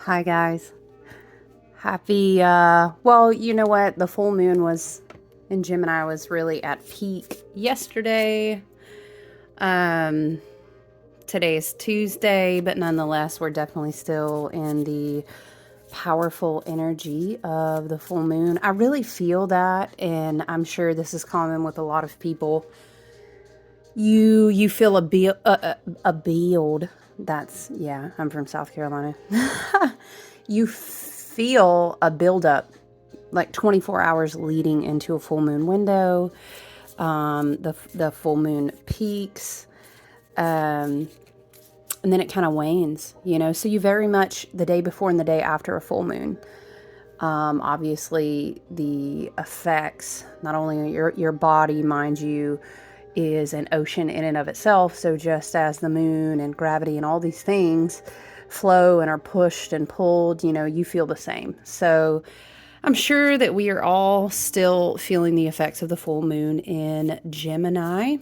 Hi guys. Well, you know what? The full moon was in Gemini was really at peak yesterday. Um Today is Tuesday, but nonetheless, we're definitely still in the powerful energy of the full moon. I really feel that, and I'm sure this is common with a lot of people. You feel a build. That's yeah. I'm from South Carolina. You feel a buildup, like 24 hours leading into a full moon window. The full moon peaks, and then it kind of wanes. So you very much the day before and the day after a full moon. Obviously, the effects, not only your body, mind you, is an ocean in and of itself. So just as the moon and gravity and all these things flow and are pushed and pulled, you feel the same. So I'm sure that we are all still feeling the effects of the full moon in Gemini.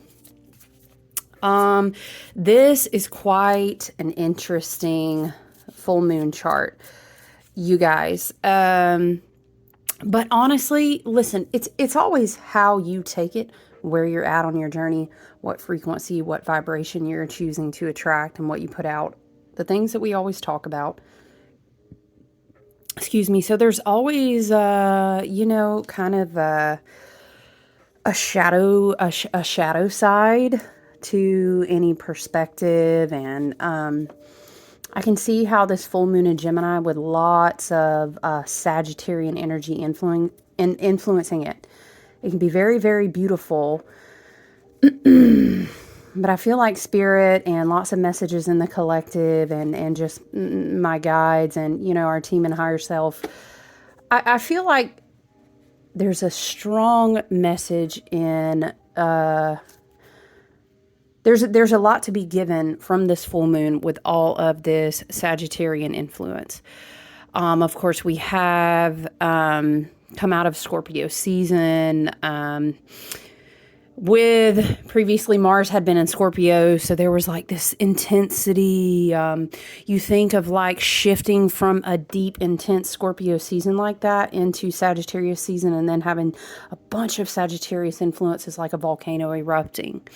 This is quite an interesting full moon chart, you guys. But honestly, listen, it's always how you take it, where you're at on your journey, what frequency, what vibration you're choosing to attract, and what you put out. The things that we always talk about. Excuse me. So there's always, kind of a shadow side to any perspective, and I can see how this full moon in Gemini with lots of Sagittarian energy influencing it. It can be very, very beautiful. But I feel like spirit and lots of messages in the collective and just my guides and, our team and higher self. I feel like there's a strong message in, there's a lot to be given from this full moon with all of this Sagittarian influence. Of course, we have come out of Scorpio season. With previously Mars had been in Scorpio, so there was like this intensity. You think of like shifting from a deep, intense Scorpio season like that into Sagittarius season, and then having a bunch of Sagittarius influences like a volcano erupting,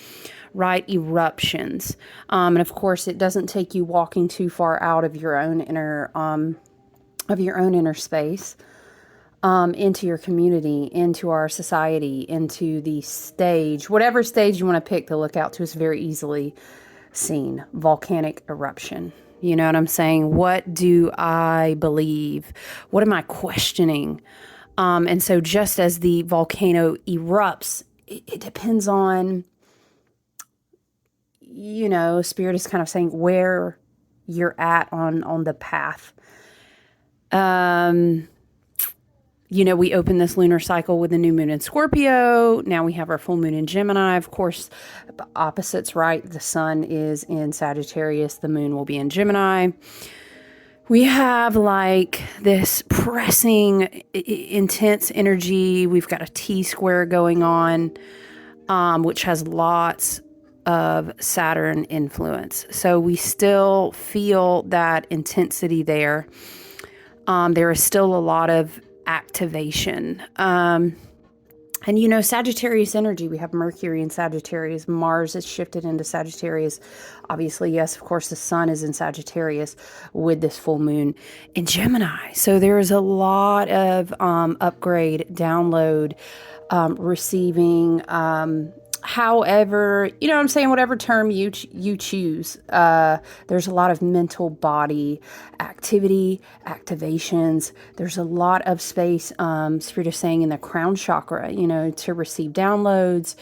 right? Eruptions. And of course, it doesn't take you walking too far out of your own inner space. Into your community, into our society, into the stage, whatever stage you want to pick to look out to is very easily seen. Volcanic eruption. You know what I'm saying? What do I believe? What am I questioning? And so just as the volcano erupts, it depends on, Spirit is kind of saying where you're at on the path. We open this lunar cycle with the new moon in Scorpio. Now we have our full moon in Gemini. Of course, opposites, right? The sun is in Sagittarius. The moon will be in Gemini. We have like this pressing, intense energy. We've got a T-square going on, which has lots of Saturn influence. So we still feel that intensity there. There is still a lot of activation. And Sagittarius energy, we have Mercury in Sagittarius. Mars is shifted into Sagittarius. Obviously, yes, of course, the sun is in Sagittarius with this full moon in Gemini. So there is a lot of upgrade, download, receiving, however, what I'm saying, whatever term you choose, there's a lot of mental body activity, activations. There's a lot of space, Spirit is saying, in the crown chakra, to receive downloads,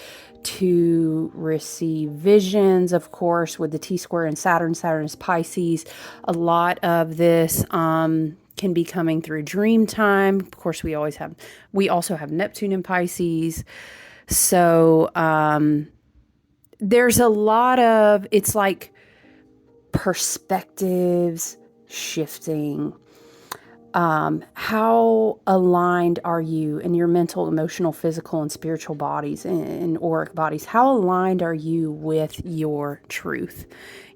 to receive visions, of course, with the T-square and Saturn. Saturn is Pisces. A lot of this can be coming through dream time. Of course, we also have Neptune in Pisces. So there's a lot of, it's like perspectives shifting. How aligned are you in your mental, emotional, physical, and spiritual bodies and auric bodies? How aligned are you with your truth?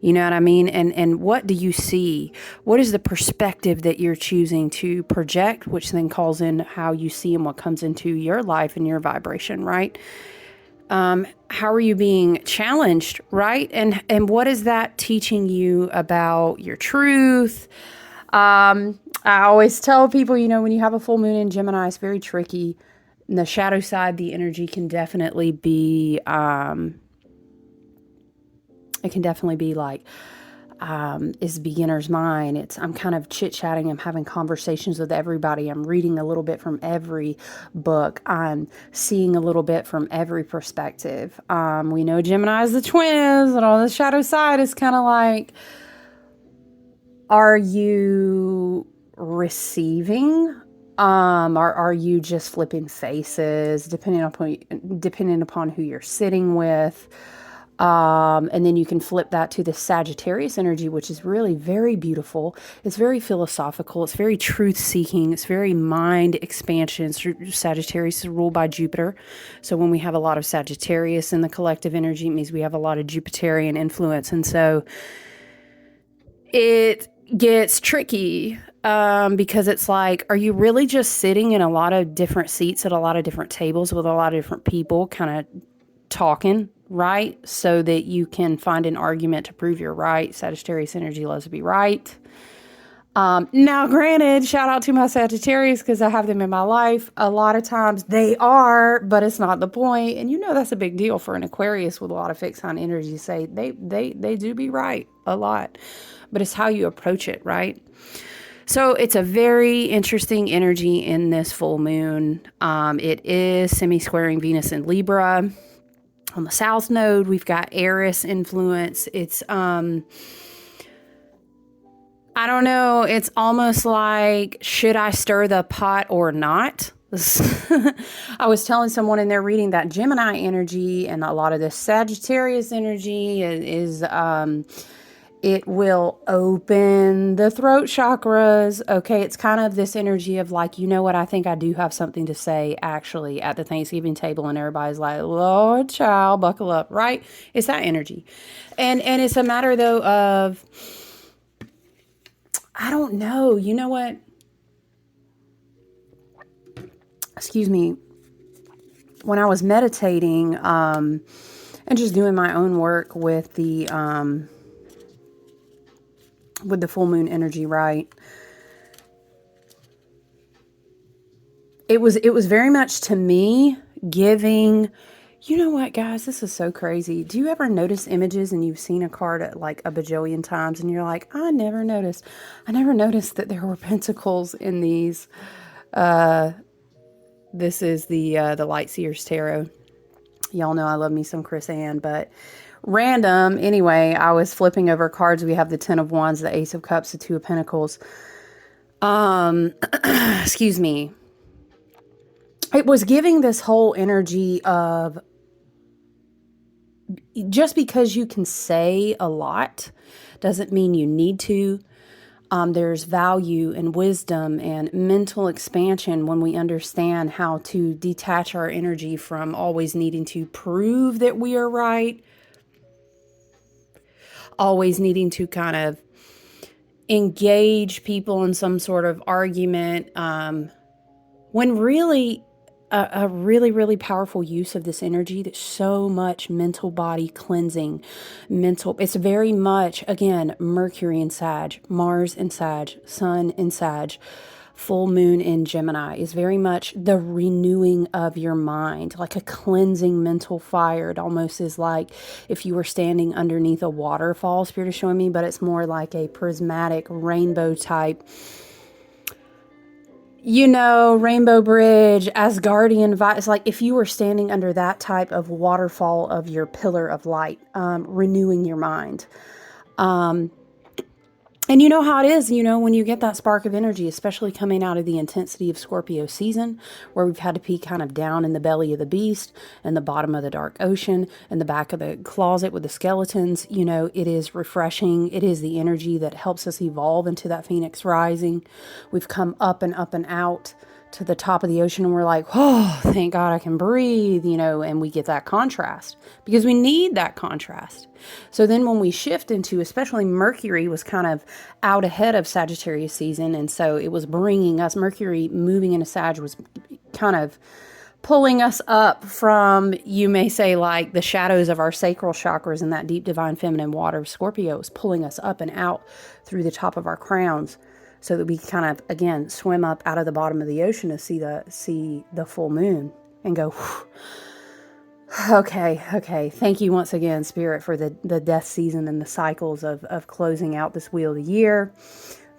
You know what I mean? And what do you see? What is the perspective that you're choosing to project, which then calls in how you see and what comes into your life and your vibration, right? How are you being challenged, right? And what is that teaching you about your truth? I always tell people, when you have a full moon in Gemini, it's very tricky. In the shadow side, the energy can definitely be, it can definitely be like, is beginner's mind. I'm kind of chit-chatting. I'm having conversations with everybody. I'm reading a little bit from every book. I'm seeing a little bit from every perspective. We know Gemini is the twins, and on the shadow side is kind of like, are you receiving? Are you just flipping faces, depending upon who you're sitting with? And then you can flip that to the Sagittarius energy, which is really very beautiful. It's very philosophical. It's very truth-seeking. It's very mind expansion. Sagittarius is ruled by Jupiter. So when we have a lot of Sagittarius in the collective energy, it means we have a lot of Jupiterian influence. And so it gets tricky because it's like, are you really just sitting in a lot of different seats at a lot of different tables with a lot of different people kind of talking, right? So that you can find an argument to prove you're right. Sagittarius energy loves to be right. Now, granted, shout out to my Sagittarius because I have them in my life. A lot of times they are, but it's not the point. And that's a big deal for an Aquarius with a lot of fixed sign energy. Say they do be right a lot, but it's how you approach it, right? So it's a very interesting energy in this full moon. It is semi-squaring Venus in Libra. On the south node, we've got Eris influence. It's, I don't know. It's almost like, should I stir the pot or not? I was telling someone in there reading that Gemini energy and a lot of this Sagittarius energy is it will open the throat chakras. Okay, it's kind of this energy of like, what, I think I do have something to say actually at the Thanksgiving table, and everybody's like, Lord child, buckle up, right? It's that energy. And it's a matter though of, I don't know, you know what? Excuse me. When I was meditating and just doing my own work with the full moon energy, right? It was very much to me giving, you know what, guys, this is so crazy. Do you ever notice images and you've seen a card like a bajillion times and you're like, I never noticed that there were pentacles in these. This is the Light Seers Tarot. Y'all know I love me some Chris Ann, but random. Anyway, I was flipping over cards. We have the 10 of Wands, the Ace of Cups, the 2 of Pentacles. Excuse me. It was giving this whole energy of just because you can say a lot doesn't mean you need to. There's value and wisdom and mental expansion when we understand how to detach our energy from always needing to prove that we are right, always needing to kind of engage people in some sort of argument, when really a really, really powerful use of this energy. That's so much mental body cleansing, it's very much, again, Mercury in Sag, Mars in Sag, Sun in Sag, full moon in Gemini is very much the renewing of your mind, like a cleansing mental fire. It almost is like if you were standing underneath a waterfall, Spirit is showing me, but it's more like a prismatic rainbow type, Rainbow Bridge, Asgardian vibe. It's like if you were standing under that type of waterfall of your pillar of light, renewing your mind. And you know how it is, when you get that spark of energy, especially coming out of the intensity of Scorpio season, where we've had to be kind of down in the belly of the beast and the bottom of the dark ocean and the back of the closet with the skeletons, it is refreshing. It is the energy that helps us evolve into that phoenix rising. We've come up and out to the top of the ocean and we're like, oh, thank God I can breathe, and we get that contrast because we need that contrast. So then when we shift into, especially Mercury was kind of out ahead of Sagittarius season. And so it was bringing us, Mercury moving into Sag was kind of pulling us up from, you may say, like the shadows of our sacral chakras and that deep divine feminine water of Scorpio is pulling us up and out through the top of our crowns, so that we kind of, again, swim up out of the bottom of the ocean to see the full moon and go, okay. Thank you once again, Spirit, for the death season and the cycles of closing out this wheel of the year.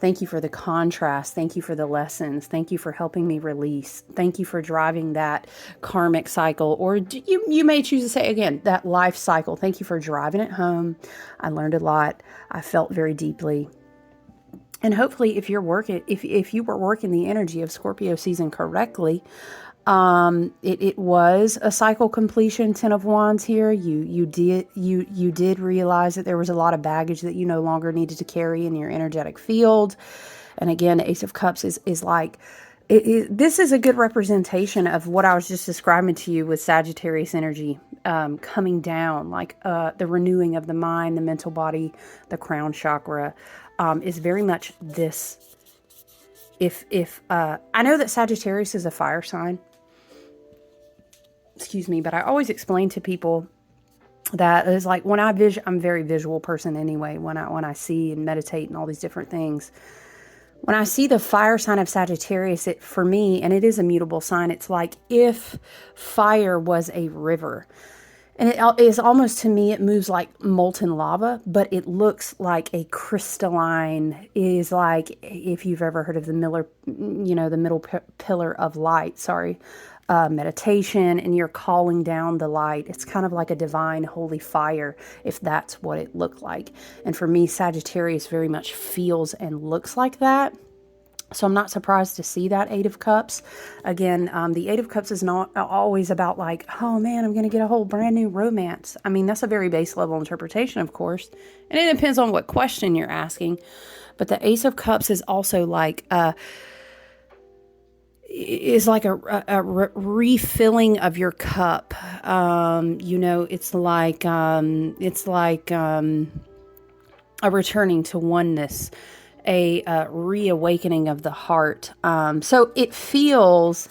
Thank you for the contrast. Thank you for the lessons. Thank you for helping me release. Thank you for driving that karmic cycle, or you may choose to say, again, that life cycle. Thank you for driving it home. I learned a lot. I felt very deeply. And hopefully if you were working the energy of Scorpio season correctly, it was a cycle completion. 10 of Wands here. You did realize that there was a lot of baggage that you no longer needed to carry in your energetic field. And again, Ace of Cups is like, this is a good representation of what I was just describing to you with Sagittarius energy, coming down, like, the renewing of the mind, the mental body, the crown chakra, is very much this. I know that Sagittarius is a fire sign, excuse me, but I always explain to people that it's like when I'm a very visual person anyway, when I see and meditate and all these different things. When I see the fire sign of Sagittarius, for me, and it is a mutable sign, it's like if fire was a river. And it is almost, to me, it moves like molten lava, but it looks like a crystalline, is like, if you've ever heard of the middle pillar of light, meditation, and you're calling down the light. It's kind of like a divine holy fire, if that's what it looked like. And for me, Sagittarius very much feels and looks like that. So I'm not surprised to see that Eight of Cups. Again, the Eight of Cups is not always about like, oh man, I'm going to get a whole brand new romance. I mean, that's a very base level interpretation, of course. And it depends on what question you're asking. But the Ace of Cups is also like, is like a refilling of your cup. It's like a returning to oneness, a reawakening of the heart. So it feels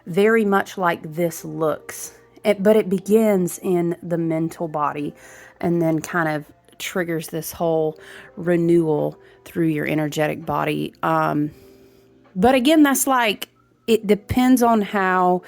very much like this looks, but it begins in the mental body and then kind of triggers this whole renewal through your energetic body. But again, that's like, it depends on how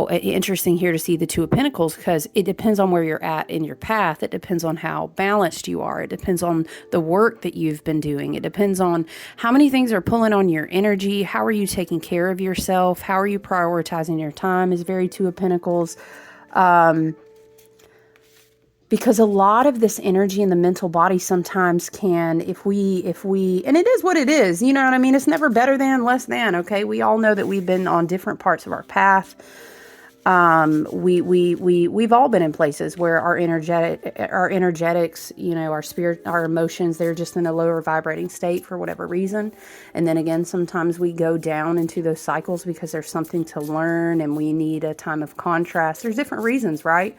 interesting here to see the Two of Pentacles, because it depends on where you're at in your path. It depends on how balanced you are. It depends on the work that you've been doing. It depends on how many things are pulling on your energy. How are you taking care of yourself? How are you prioritizing your time is very Two of Pentacles. Because a lot of this energy in the mental body sometimes can, if we, and it is what it is, you know what I mean? It's never better than, less than, okay? We all know that we've been on different parts of our path. We've all been in places where our energetics, our spirit, our emotions, they're just in a lower vibrating state for whatever reason. And then again, sometimes we go down into those cycles because there's something to learn and we need a time of contrast. There's different reasons, right?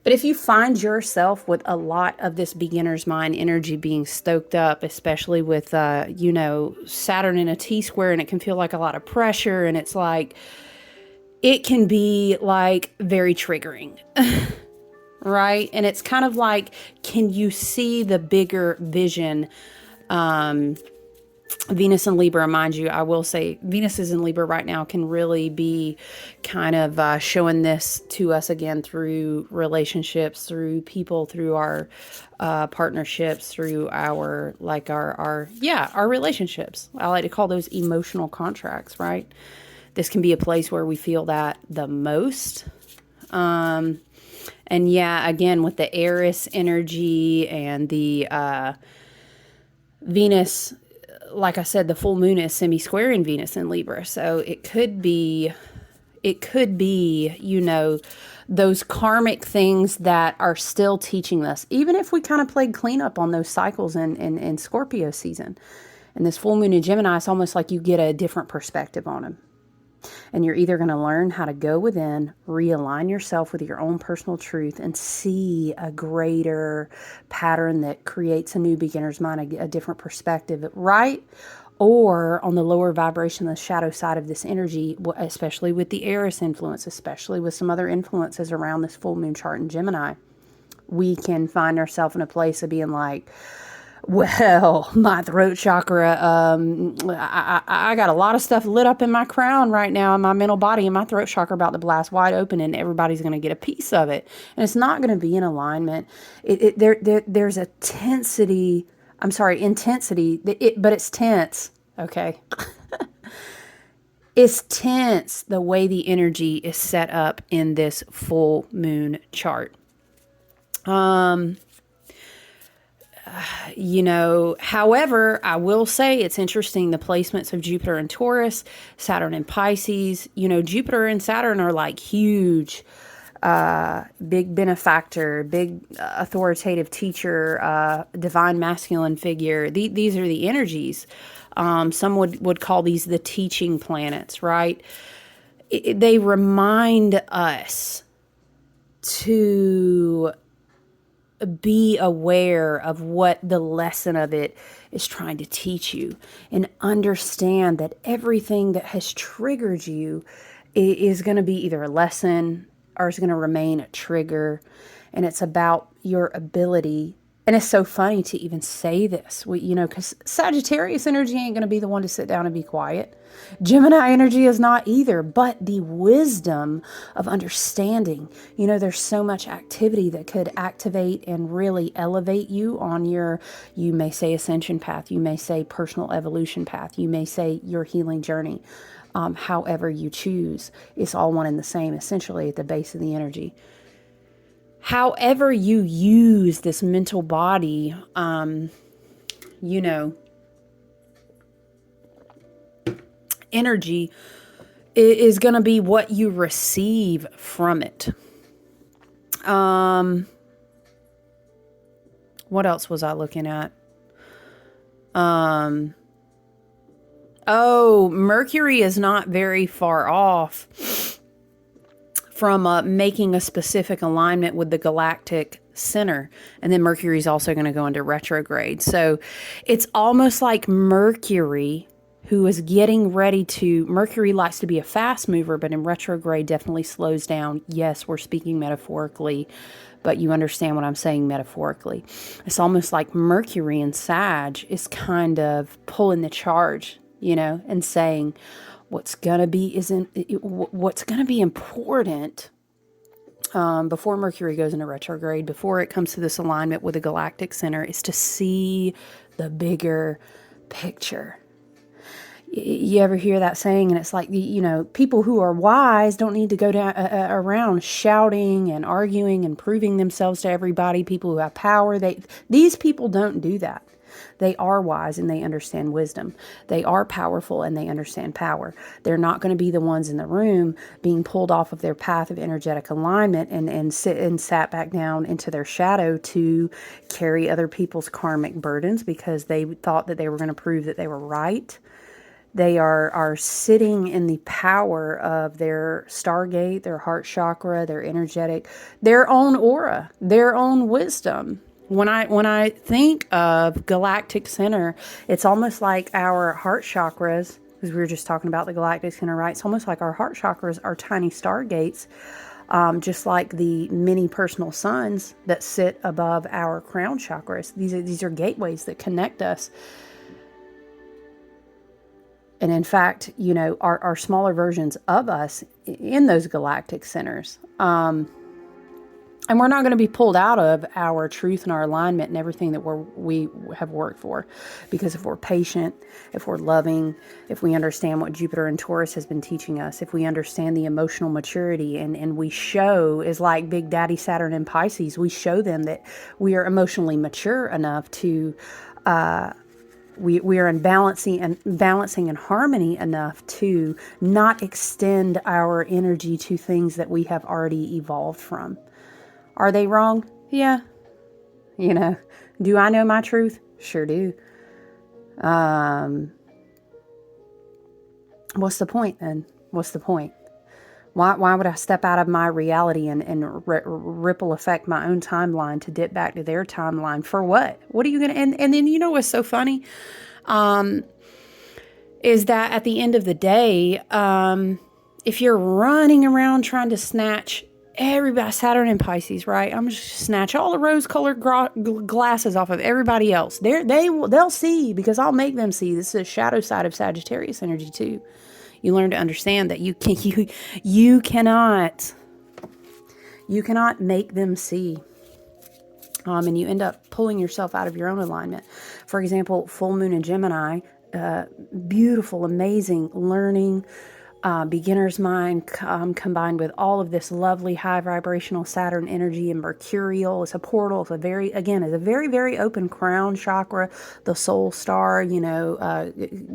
But if you find yourself with a lot of this beginner's mind energy being stoked up, especially with, Saturn in a T-square, and it can feel like a lot of pressure, and it's like, it can be like very triggering, right? And it's kind of like, can you see the bigger vision? Venus in Libra, mind you, I will say Venus is in Libra right now, can really be kind of showing this to us again through relationships, through people, through our partnerships, through our relationships. I like to call those emotional contracts, right? This can be a place where we feel that the most. And yeah, again, with the Eris energy and the Venus, like I said, the full moon is semi-squaring Venus in Libra. So it could be, those karmic things that are still teaching us, even if we kind of played cleanup on those cycles in Scorpio season. And this full moon in Gemini, it's almost like you get a different perspective on them. And you're either going to learn how to go within, realign yourself with your own personal truth, and see a greater pattern that creates a new beginner's mind, a different perspective, right? Or on the lower vibration, the shadow side of this energy, especially with the Eris influence, especially with some other influences around this full moon chart in Gemini, we can find ourselves in a place of being like, well, my throat chakra, I got a lot of stuff lit up in my crown right now in my mental body, and my throat chakra about to blast wide open, and everybody's going to get a piece of it. And it's not going to be in alignment. There's a intensity, but it's tense, okay? It's tense the way the energy is set up in this full moon chart. However, I will say it's interesting, the placements of Jupiter and Taurus, Saturn and Pisces. Jupiter and Saturn are like huge, big benefactor, big authoritative teacher, divine masculine figure. These are the energies. Some would call these the teaching planets, right? They remind us to be aware of what the lesson of it is trying to teach you, and understand that everything that has triggered you is going to be either a lesson or is going to remain a trigger. And it's about your ability. And it's so funny to even say this, because Sagittarius energy ain't going to be the one to sit down and be quiet. Gemini energy is not either, but the wisdom of understanding, there's so much activity that could activate and really elevate you on you may say ascension path, you may say personal evolution path, you may say your healing journey. However you choose, it's all one and the same, essentially at the base of the energy. However you use this mental body, energy is going to be what you receive from it. What else was I looking at? Mercury is not very far off from making a specific alignment with the galactic center. And then Mercury is also going to go into retrograde. So it's almost like Mercury, who is getting ready to... Mercury likes to be a fast mover, but in retrograde definitely slows down. Yes, we're speaking metaphorically, but you understand what I'm saying metaphorically. It's almost like Mercury in Sag is kind of pulling the charge, and saying, what's gonna be important before Mercury goes into retrograde, before it comes to this alignment with the galactic center, is to see the bigger picture. You ever hear that saying? And it's like, people who are wise don't need to go down around shouting and arguing and proving themselves to everybody. People who have power, these people don't do that. They are wise and they understand wisdom. They are powerful and they understand power. They're not going to be the ones in the room being pulled off of their path of energetic alignment and sat back down into their shadow to carry other people's karmic burdens because they thought that they were going to prove that they were right. They are sitting in the power of their stargate, their heart chakra, their energetic, their own aura, their own wisdom. When I think of galactic center, it's almost like our heart chakras, because we were just talking about the galactic center, right? It's almost like our heart chakras are tiny stargates, just like the many personal suns that sit above our crown chakras. These are gateways that connect us. And in fact, are smaller versions of us in those galactic centers. And we're not going to be pulled out of our truth and our alignment and everything that we have worked for. Because if we're patient, if we're loving, if we understand what Jupiter and Taurus has been teaching us, if we understand the emotional maturity and we show, is like Big Daddy Saturn and Pisces, we show them that we are emotionally mature enough to, we are in balancing and harmony enough to not extend our energy to things that we have already evolved from. Are they wrong? Yeah. You know, do I know my truth? Sure do. What's the point then? What's the point? Why would I step out of my reality and ripple affect my own timeline to dip back to their timeline? For what? What are you going to... And then you know what's so funny? Is that at the end of the day, if you're running around trying to snatch everybody, Saturn and Pisces, right? I'm just snatch all the rose-colored glasses off of everybody else. They'll see, because I'll make them see. This is a shadow side of Sagittarius energy too. You learn to understand that you cannot make them see. And you end up pulling yourself out of your own alignment. For example, full moon in Gemini, beautiful, amazing learning, beginner's mind combined with all of this lovely high vibrational Saturn energy and Mercurial. It's a portal. It's a very, very open crown chakra, the soul star, you know,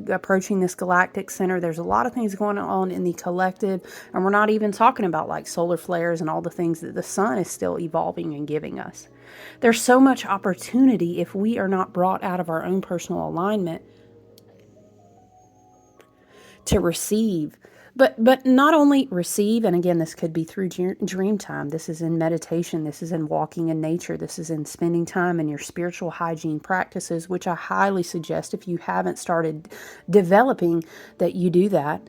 approaching this galactic center. There's a lot of things going on in the collective, and we're not even talking about like solar flares and all the things that the sun is still evolving and giving us. There's so much opportunity if we are not brought out of our own personal alignment to receive. But not only receive, and again, this could be through dream time. This is in meditation. This is in walking in nature. This is in spending time in your spiritual hygiene practices, which I highly suggest if you haven't started developing that you do that.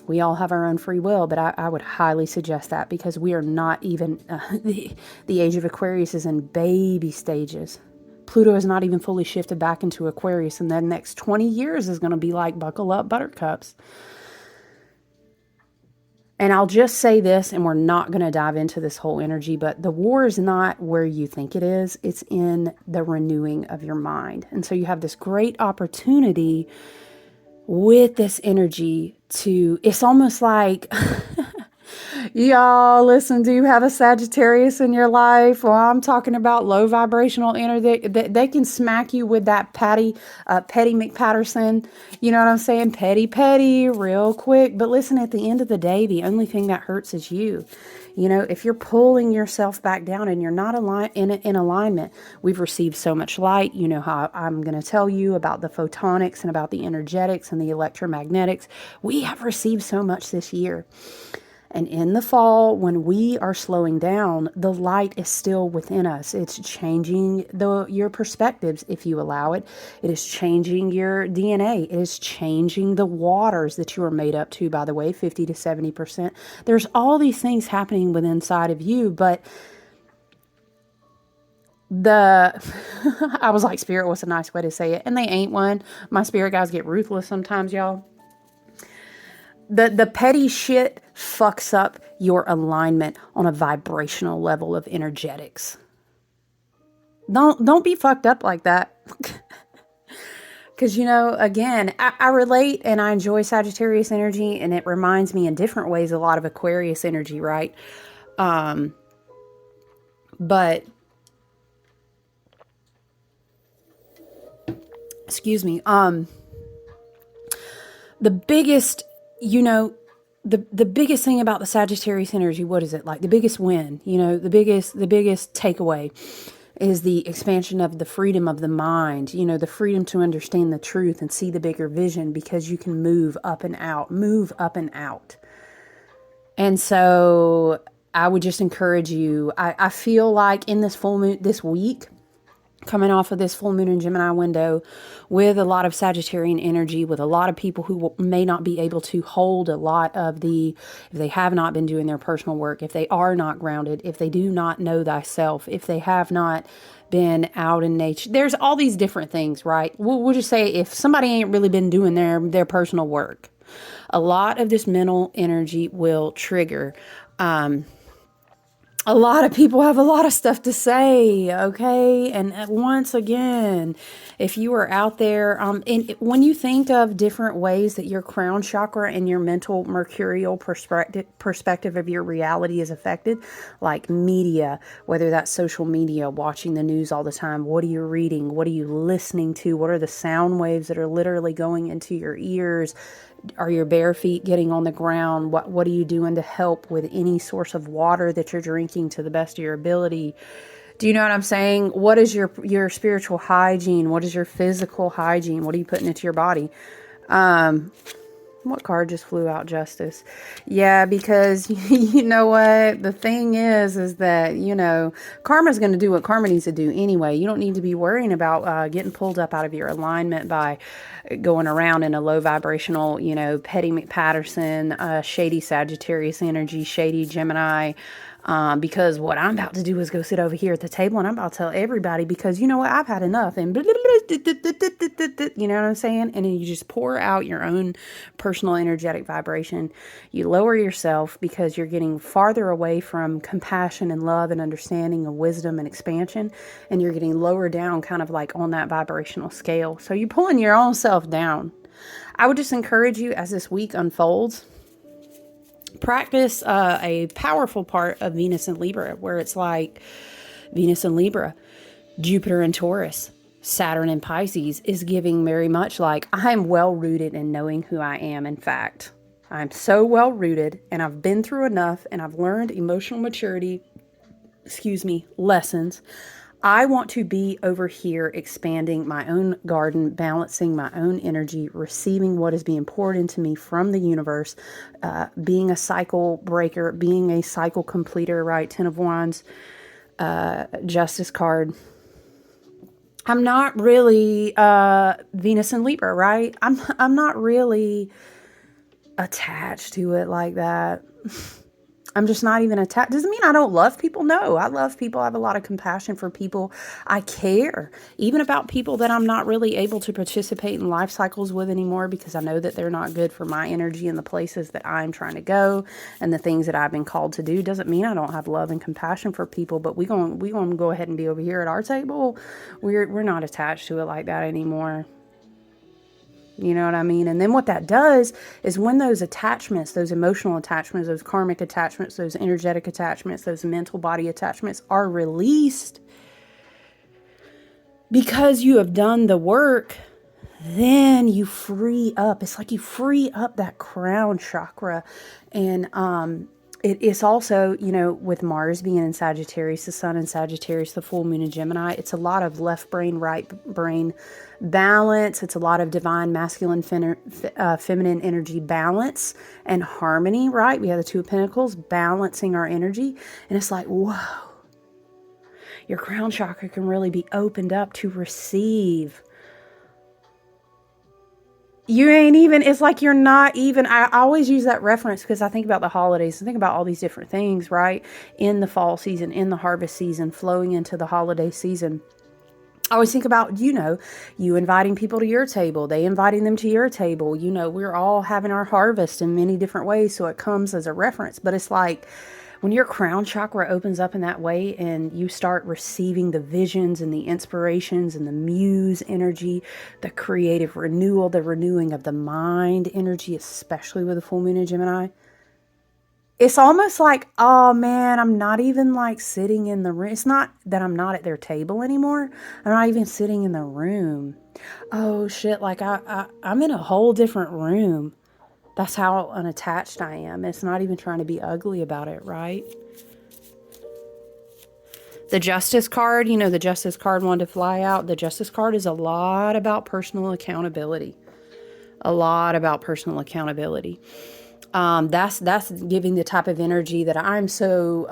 We all have our own free will, but I would highly suggest that, because we are not even, the age of Aquarius is in baby stages. Pluto is not even fully shifted back into Aquarius, and the next 20 years is going to be like buckle up buttercups. And I'll just say this, and we're not going to dive into this whole energy, but the war is not where you think it is. It's in the renewing of your mind. And so you have this great opportunity with this energy to, it's almost like, y'all, listen, do you have a Sagittarius in your life? Well, I'm talking about low vibrational energy. They can smack you with that Petty McPatterson. You know what I'm saying? Petty, real quick. But listen, at the end of the day, the only thing that hurts is you. You know, if you're pulling yourself back down and you're not in alignment, we've received so much light. You know how I'm going to tell you about the photonics and about the energetics and the electromagnetics. We have received so much this year. And in the fall, when we are slowing down, the light is still within us. It's changing your perspectives if you allow it. It is changing your DNA. It is changing the waters that you are made up to, by the way, 50 to 70%. There's all these things happening within inside of you, but I was like, spirit, what's a nice way to say it? And they ain't one. My spirit guys get ruthless sometimes, y'all. The petty shit fucks up your alignment on a vibrational level of energetics. Don't be fucked up like that. Because, you know, again, I relate and I enjoy Sagittarius energy, and it reminds me in different ways a lot of Aquarius energy, right? But, excuse me, the biggest... You know, the biggest thing about the Sagittarius energy, what is it? Like the biggest win, you know, the biggest takeaway is the expansion of the freedom of the mind, you know, the freedom to understand the truth and see the bigger vision, because you can move up and out. And so I would just encourage you. I feel like in this full moon this week, coming off of this full moon in Gemini window with a lot of Sagittarian energy, with a lot of people who may not be able to hold a lot of if they have not been doing their personal work, if they are not grounded, if they do not know thyself, if they have not been out in nature. There's all these different things, right? We'll just say if somebody ain't really been doing their personal work, a lot of this mental energy will trigger. A lot of people have a lot of stuff to say, okay? And once again, if you are out there, and when you think of different ways that your crown chakra and your mental mercurial perspective of your reality is affected, like media, whether that's social media, watching the news all the time, what are you reading? What are you listening to? What are the sound waves that are literally going into your ears? Are your bare feet getting on the ground? What are you doing to help with any source of water that you're drinking to the best of your ability? Do you know what I'm saying? What is your spiritual hygiene? What is your physical hygiene? What are you putting into your body? What card just flew out? Justice. Yeah, because you know what? The thing is that, karma's going to do what karma needs to do anyway. You don't need to be worrying about getting pulled up out of your alignment by going around in a low vibrational, Petty McPatterson, shady Sagittarius energy, shady Gemini. Because what I'm about to do is go sit over here at the table and I'm about to tell everybody, because you know what, I've had enough, and you know what I'm saying? And then you just pour out your own personal energetic vibration. You lower yourself because you're getting farther away from compassion and love and understanding and wisdom and expansion. And you're getting lower down kind of like on that vibrational scale. So you're pulling your own self down. I would just encourage you, as this week unfolds, practice a powerful part of Venus and Libra, where it's like Venus and Libra, Jupiter and Taurus, Saturn and Pisces is giving very much like, I'm well rooted in knowing who I am. In fact, I'm so well rooted and I've been through enough and I've learned emotional maturity, lessons. I want to be over here expanding my own garden, balancing my own energy, receiving what is being poured into me from the universe, being a cycle breaker, being a cycle completer, right? 10 of Wands, Justice card. I'm not really Venus and Libra, right? I'm not really attached to it like that. I'm just not even attached. Doesn't mean I don't love people. No, I love people. I have a lot of compassion for people. I care even about people that I'm not really able to participate in life cycles with anymore, because I know that they're not good for my energy and the places that I'm trying to go and the things that I've been called to do. Doesn't mean I don't have love and compassion for people, but we going to go ahead and be over here at our table. We're not attached to it like that anymore. You know what I mean? And then what that does is, when those attachments, those emotional attachments, those karmic attachments, those energetic attachments, those mental body attachments are released because you have done the work, then you free up. It's like you free up that crown chakra. And it's also, with Mars being in Sagittarius, the sun in Sagittarius, the full moon in Gemini, it's a lot of left brain, right brain balance. It's a lot of divine masculine, feminine energy balance and harmony, right? We have the Two of Pentacles balancing our energy. And it's like, whoa, your crown chakra can really be opened up to receive. You ain't even, it's like you're not even, I always use that reference because I think about the holidays. I think about all these different things, right? In the fall season, in the harvest season, flowing into the holiday season. I always think about, you inviting people to your table, they inviting them to your table. We're all having our harvest in many different ways, so it comes as a reference. But it's like, when your crown chakra opens up in that way and you start receiving the visions and the inspirations and the muse energy, the creative renewal, the renewing of the mind energy, especially with the full moon in Gemini, it's almost like, oh man, I'm not even like sitting in the room. It's not that I'm not at their table anymore. I'm not even sitting in the room. Oh shit, like I'm in a whole different room. That's how unattached I am. It's not even trying to be ugly about it, right? The Justice card, the Justice card wanted to fly out. The Justice card is a lot about personal accountability. A lot about personal accountability. That's giving the type of energy that I'm so...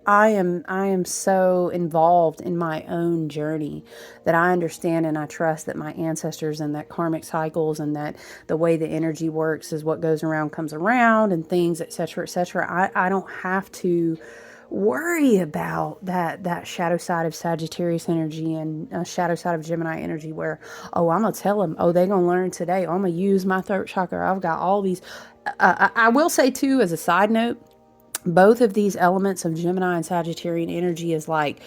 I am so involved in my own journey that I understand and I trust that my ancestors and that karmic cycles and that the way the energy works is what goes around comes around and things, etc., etc. I don't have to worry about that shadow side of Sagittarius energy and shadow side of Gemini energy where, oh, I'm going to tell them, oh, they're going to learn today. Oh, I'm going to use my third chakra. I've got all these. I will say too, as a side note, Both of these elements of Gemini and Sagittarian energy is like,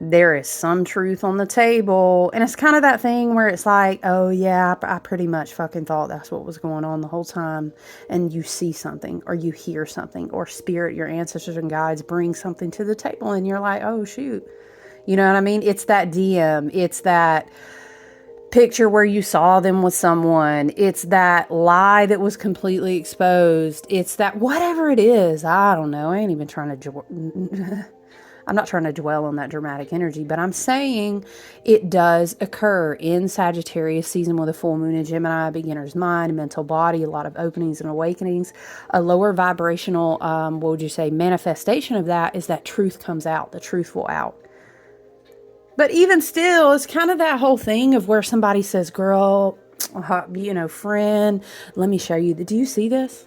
there is some truth on the table. And it's kind of that thing where it's like, oh yeah, I pretty much fucking thought that's what was going on the whole time. And you see something, or you hear something, or spirit, your ancestors and guides bring something to the table, and you're like, oh shoot. You know what I mean? It's that DM. It's that picture where you saw them with someone. It's that lie that was completely exposed. It's that whatever it is. I don't know. I ain't even trying to I'm not trying to dwell on that dramatic energy, but I'm saying it does occur in Sagittarius season with a full moon in Gemini, beginner's mind, mental body, a lot of openings and awakenings. A lower vibrational, what would you say, manifestation of that is that truth comes out, the truth will out. But even still, it's kind of that whole thing of where somebody says, girl, friend, let me show you. Do you see this?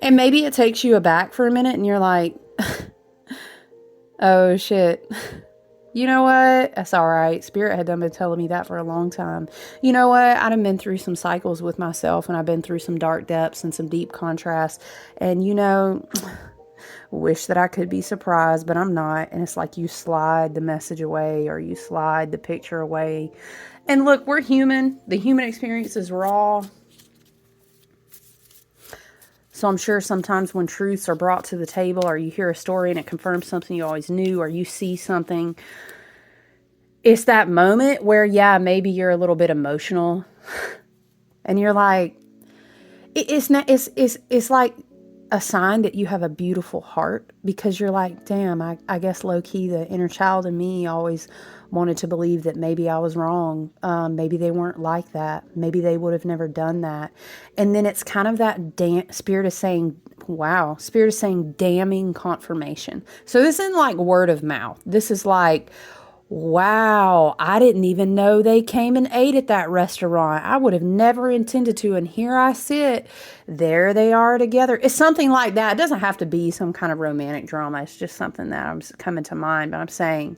And maybe it takes you aback for a minute and you're like, oh shit. You know what? That's all right. Spirit had been telling me that for a long time. You know what? I've been through some cycles with myself, and I've been through some dark depths and some deep contrast. And wish that I could be surprised, but I'm not. And it's like you slide the message away, or you slide the picture away. And look, we're human. The human experience is raw. So I'm sure sometimes when truths are brought to the table, or you hear a story and it confirms something you always knew, or you see something, it's that moment where, yeah, maybe you're a little bit emotional and you're like, it's like a sign that you have a beautiful heart, because you're like, damn, I guess low key, the inner child in me always wanted to believe that maybe I was wrong. Maybe they weren't like that. Maybe they would have never done that. And then it's kind of that spirit is saying, wow, spirit is saying damning confirmation. So this isn't like word of mouth. This is like, wow, I didn't even know they came and ate at that restaurant. I would have never intended to. And here I sit. There they are together. It's something like that. It doesn't have to be some kind of romantic drama. It's just something that I'm coming to mind. But I'm saying,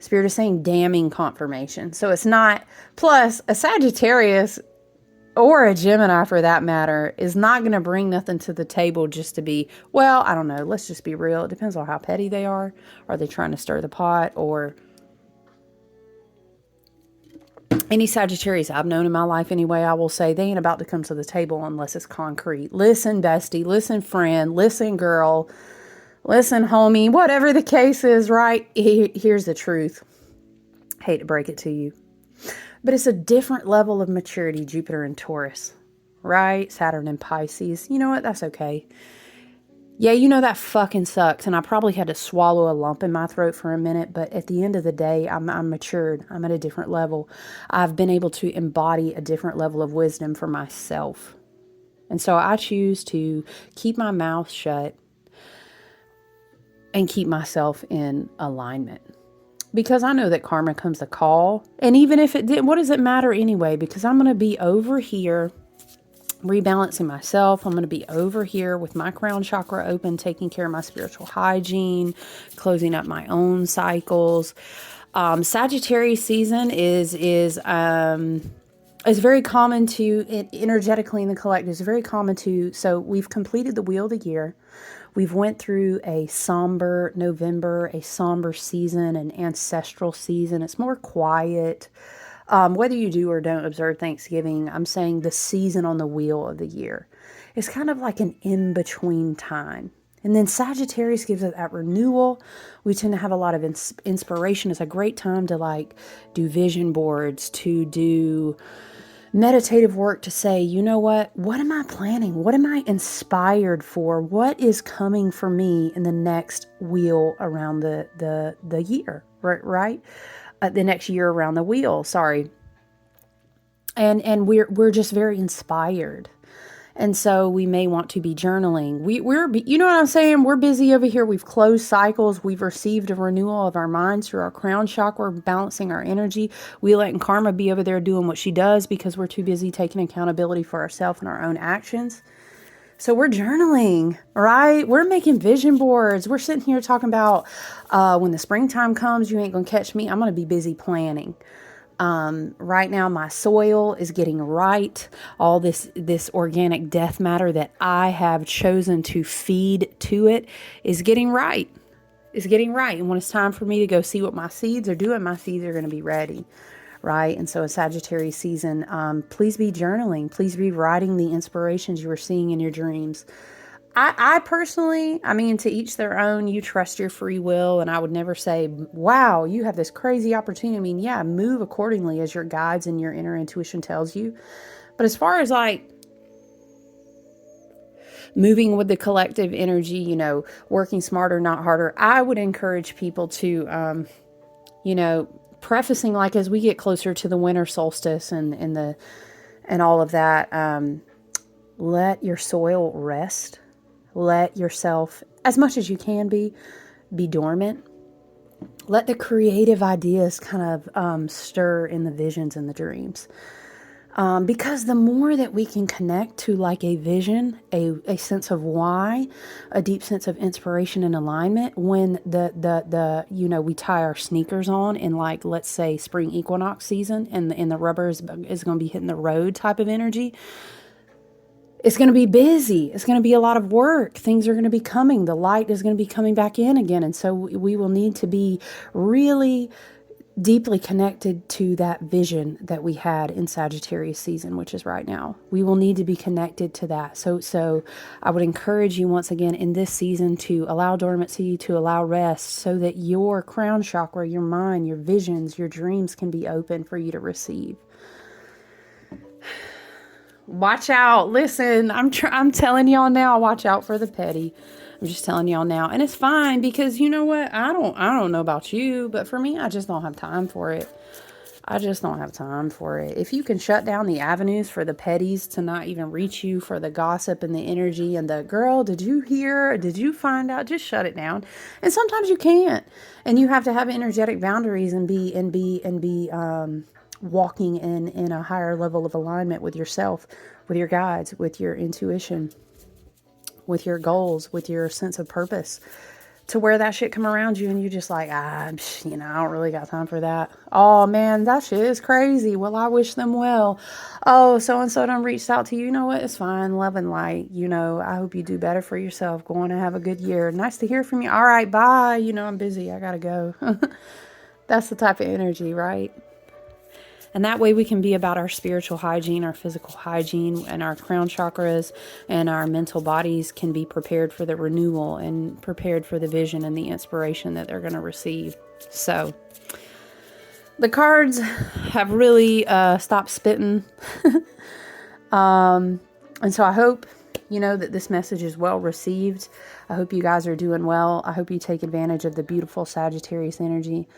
Spirit is saying damning confirmation. So it's not, plus a Sagittarius or a Gemini for that matter is not going to bring nothing to the table just to be, well, I don't know. Let's just be real. It depends on how petty they are. Are they trying to stir the pot? Or any Sagittarius I've known in my life anyway, I will say they ain't about to come to the table unless it's concrete. Listen, bestie. Listen, friend. Listen, girl. Listen, homie. Whatever the case is, right? Here's the truth. Hate to break it to you. But it's a different level of maturity, Jupiter and Taurus, right? Saturn and Pisces. You know what? That's okay. Yeah, that fucking sucks. And I probably had to swallow a lump in my throat for a minute. But at the end of the day, I'm matured. I'm at a different level. I've been able to embody a different level of wisdom for myself. And so I choose to keep my mouth shut and keep myself in alignment. Because I know that karma comes to call. And even if it didn't, what does it matter anyway? Because I'm going to be over here rebalancing myself. I'm going to be over here with my crown chakra open, taking care of my spiritual hygiene, closing up my own cycles. Sagittarius season is very common to, energetically in the collective, is very common to, so we've completed the wheel of the year. We've went through a somber November, a somber season, an ancestral season. It's more quiet. Whether you do or don't observe Thanksgiving, I'm saying the season on the wheel of the year is kind of like an in-between time. And then Sagittarius gives us that renewal. We tend to have a lot of inspiration. It's a great time to do vision boards, to do meditative work, to say, you know what am I planning? What am I inspired for? What is coming for me in the next wheel around the year, right? The next year around the wheel, sorry. And we're just very inspired. And so we may want to be journaling. We're you know what I'm saying? We're busy over here. We've closed cycles. We've received a renewal of our minds through our crown chakra, balancing our energy. We letting karma be over there doing what she does because we're too busy taking accountability for ourselves and our own actions. So we're journaling, right? We're making vision boards. We're sitting here talking about when the springtime comes, you ain't going to catch me. I'm going to be busy planning. Right now, my soil is getting right. All this organic death matter that I have chosen to feed to it is getting right. Is getting right. And when it's time for me to go see what my seeds are doing, my seeds are going to be ready. Right. And so a Sagittarius season, please be journaling. Please be writing the inspirations you are seeing in your dreams. I personally, I mean, to each their own. You trust your free will, and I would never say, wow, you have this crazy opportunity. I mean, yeah, move accordingly as your guides and your inner intuition tells you. But as far as like moving with the collective energy, you know, working smarter, not harder, I would encourage people to, you know, prefacing like as we get closer to the winter solstice and all of that, let your soil rest. Let yourself, as much as you can be dormant. Let the creative ideas kind of stir in the visions and the dreams. Because the more that we can connect to like a vision, a sense of why, a deep sense of inspiration and alignment, when the you know, we tie our sneakers on in like, let's say spring equinox season, and the rubber is going to be hitting the road type of energy. It's going to be busy. It's going to be a lot of work. Things are going to be coming. The light is going to be coming back in again. And so we will need to be really deeply connected to that vision that we had in Sagittarius season, which is right now. We will need to be connected to that. So I would encourage you once again in this season to allow dormancy, to allow rest, so that your crown chakra, your mind, your visions, your dreams can be open for you to receive. Watch out. Listen, I'm telling y'all now, watch out for the petty. I'm just telling y'all now. And it's fine, because you know what? I don't know about you, but for me, I just don't have time for it. I just don't have time for it. If you can shut down the avenues for the petties to not even reach you, for the gossip and the energy and the girl, did you hear? Did you find out? Just shut it down. And sometimes you can't. And you have to have energetic boundaries and be walking in a higher level of alignment with yourself, with your guides, with your intuition, with your goals, with your sense of purpose, to where that shit come around you and you just like, you know, I don't really got time for that. Oh man, that shit is crazy. Well, I wish them well. Oh, so-and-so done reached out to you. You know what? It's fine. Love and light. You know, I hope you do better for yourself. Go on and have a good year. Nice to hear from you. All right, bye. You know, I'm busy. I gotta go. That's the type of energy, right? And that way we can be about our spiritual hygiene, our physical hygiene, and our crown chakras and our mental bodies can be prepared for the renewal and prepared for the vision and the inspiration that they're going to receive. So the cards have really stopped spitting. And so I hope, you know, that this message is well received. I hope you guys are doing well. I hope you take advantage of the beautiful Sagittarius energy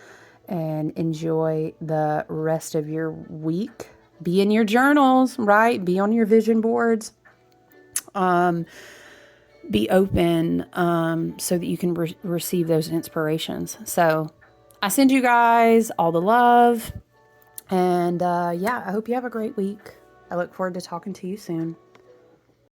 and enjoy the rest of your week. Be in your journals, right? Be on your vision boards. Be open so that you can receive those inspirations. So I send you guys all the love. And yeah, I hope you have a great week. I look forward to talking to you soon.